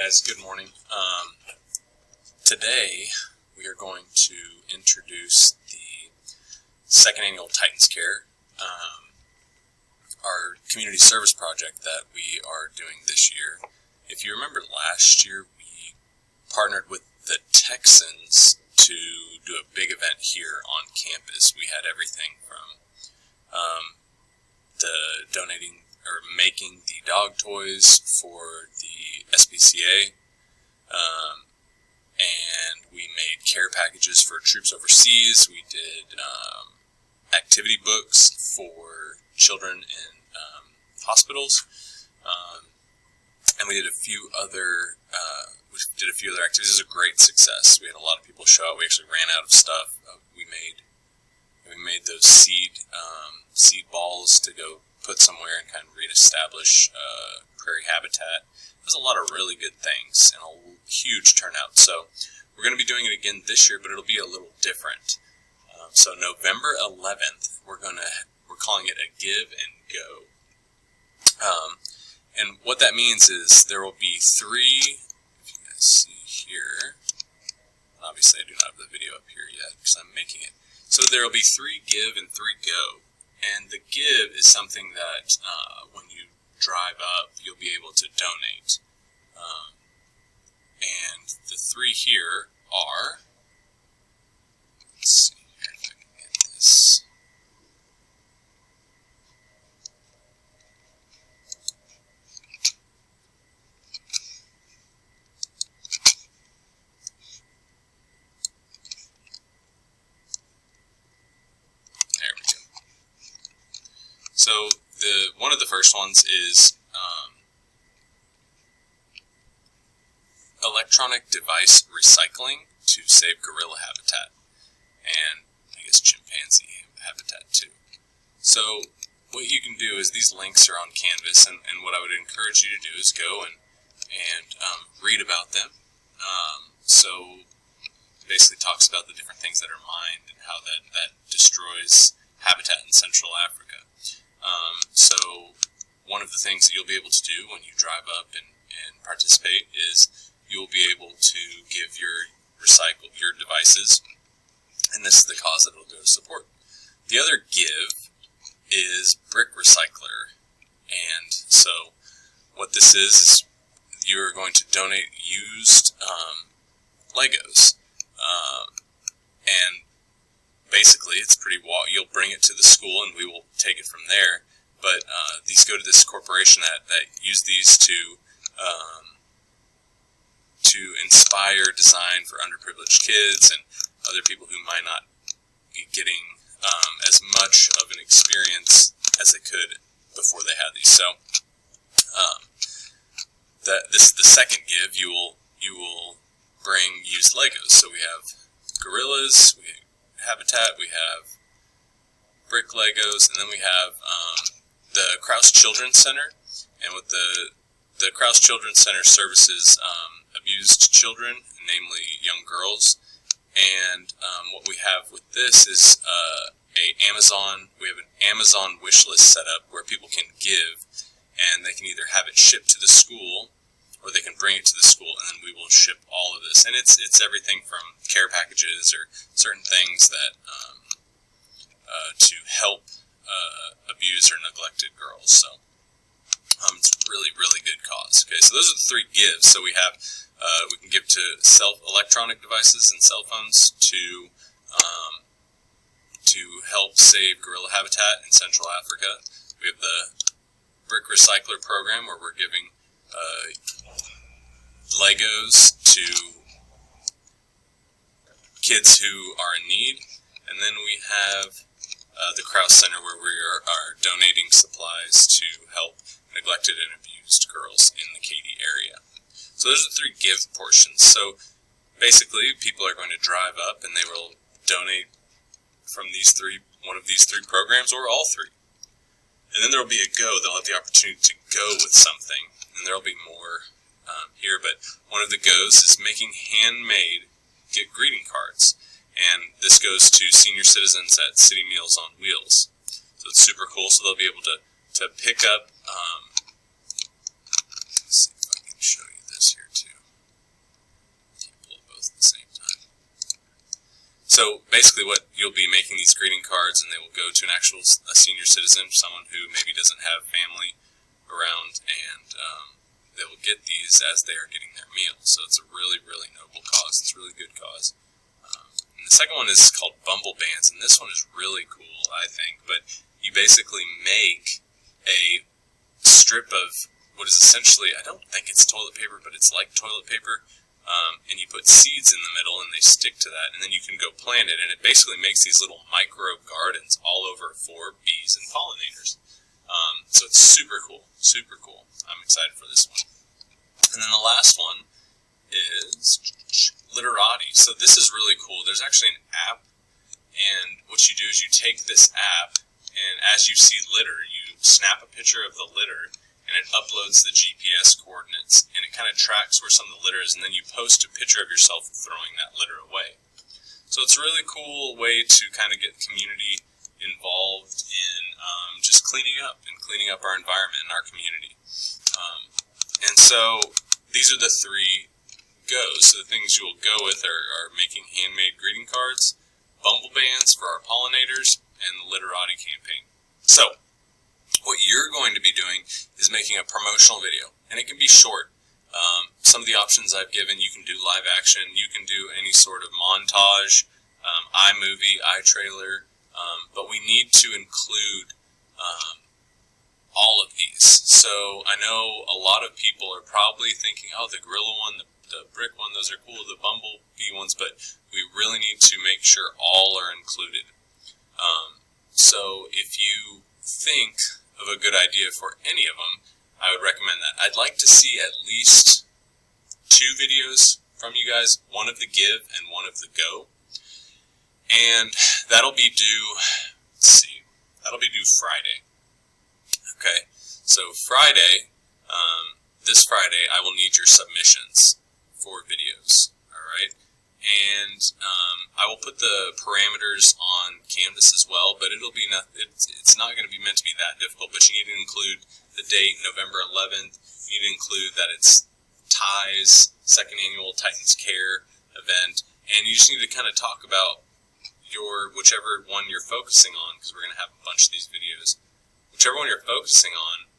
guys, good morning. Today we are going to introduce the second annual Titans Care, our community service project that we are doing this year. If you remember last year, we partnered with the Texans to do a big event here on campus. We had everything from the donating or making the dog toys for the SPCA, and we made care packages for troops overseas. We did activity books for children in hospitals, and we did a few other activities. It was a great success. We had a lot of people show up. We actually ran out of stuff. We made those seed balls to go put somewhere and kind of reestablish prairie habitat. There's a lot of really good things and a huge turnout. So we're going to be doing it again this year, but it'll be a little different. So November 11th, we're calling it a give and go. And what that means is there will be three. If you guys see here, obviously I do not have the video up here yet because I'm making it. So there will be 3 give and 3 go. And the give is something that when you drive up, you'll be able to donate. And the 3 here are, let's see here if I can get this. There we go. So one of the first ones is electronic device recycling to save gorilla habitat, and I guess chimpanzee habitat too. So what you can do is these links are on Canvas, and what I would encourage you to do is go and read about them. So it basically talks about the different things that are mined and how that destroys habitat in Central Africa. So one of the things that you'll be able to do when you drive up and participate is you'll be able to give your devices, and this is the cause that it'll go to support. The other give is brick recycler, and so what this is you're going to donate used Legos, and basically it's pretty wild. You'll bring it to the school and we will take it from there, but these go to this corporation that use these to inspire design for underprivileged kids and other people who might not be getting as much of an experience as they could before they had these. So this is the second give. You will bring used Legos. So we have gorillas, we have habitat, we have brick Legos, and then we have the Krause Children's Center. And what the Krause Children's Center services abused children, namely young girls. And what we have with this is we have an Amazon wish list set up where people can give, and they can either have it shipped to the school or they can bring it to the school, and then we will ship all of this. And it's everything from care packages or certain things that to help abused or neglected girls. So it's a really, really good cause. Okay, so those are the 3 gives. So we have we can give to electronic devices and cell phones to help save gorilla habitat in Central Africa. We have the brick recycler program where we're giving Legos to kids who are in need, and then we have the Krause Center where we are donating supplies to help neglected and abused girls in the Katy area. So those are the 3 give portions. So basically people are going to drive up and they will donate from one of these 3 programs or all 3. And then there will be a go. They'll have the opportunity to go with something, and there will be more here, but one of the goes is making handmade greeting cards, and this goes to senior citizens at City Meals on Wheels. So it's super cool. So they'll be able to pick up. Let's see if I can show you this here too. So basically what you'll be making these greeting cards, and they will go to a senior citizen, someone who maybe doesn't have family around, and they will get these as they are getting their meal. So it's a really, really noble cause. It's a really good cause. And the second one is called Bumble Bands, and this one is really cool, I think. But you basically make a strip of what is essentially, I don't think it's toilet paper, but it's like toilet paper, and you put seeds in the middle, and they stick to that, and then you can go plant it, and it basically makes these little micro gardens all over for bees and pollinators. So it's super cool, super cool. I'm excited for this one. And then the last one is Literati. So this is really cool. There's actually an app, and what you do is you take this app, and as you see litter, you snap a picture of the litter, and it uploads the GPS coordinates, and it kind of tracks where some of the litter is, and then you post a picture of yourself throwing that litter away. So it's a really cool way to kind of get the community involved in just cleaning up our environment and our community. And so these are the three goes. So the things you'll go with are making handmade greeting cards, Bumble Bands for our pollinators, and the Literati campaign. So what you're going to be doing is making a promotional video, and it can be short. Some of the options I've given, you can do live action, you can do any sort of montage, iMovie, iTrailer, but we need to include all of these. So I know a lot of people are probably thinking, oh, the gorilla one, the brick one, those are cool, the bumblebee ones, but we really need to make sure all are included. So if you think of a good idea for any of them, I would recommend that. I'd like to see at least 2 videos from you guys, one of the give and one of the go. And that'll be due, that'll be due Friday. Okay, so Friday, this Friday, I will need your submissions for videos, alright? And I will put the parameters on Canvas as well, but it's not going to be meant to be that difficult, but you need to include the date, November 11th. You need to include that it's TIE's second annual Titans Care event, and you just need to kind of talk about whichever one you're focusing on, because we're going to have a bunch of these videos. Whichever one you're focusing on,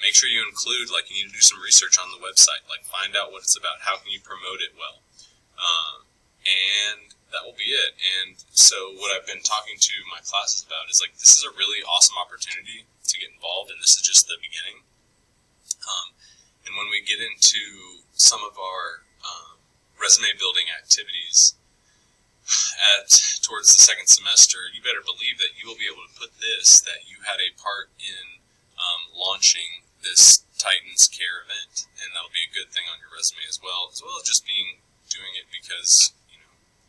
make sure you include, like, you need to do some research on the website, like find out what it's about, how can you promote it well. And that will be it. And so what I've been talking to my classes about is, like, this is a really awesome opportunity to get involved, and this is just the beginning. And when we get into some of our resume building activities towards the second semester, you better believe that you will be able to put that you had a part in launching this Titans Care event, and that'll be a good thing on your resume as well as just doing it because you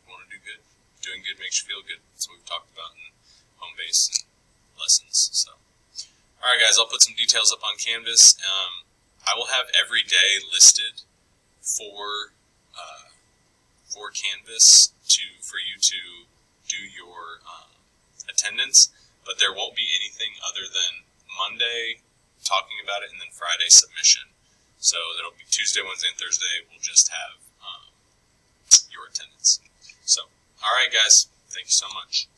want to do good. Doing good makes you feel good. That's what we've talked about in home base and lessons. So, all right, guys, I'll put some details up on Canvas. I will have every day listed for Canvas for you to do your attendance, but there won't be anything other than Monday talking about it and then Friday submission. So that'll be Tuesday, Wednesday, and Thursday. We'll just have your attendance. So, all right, guys, thank you so much.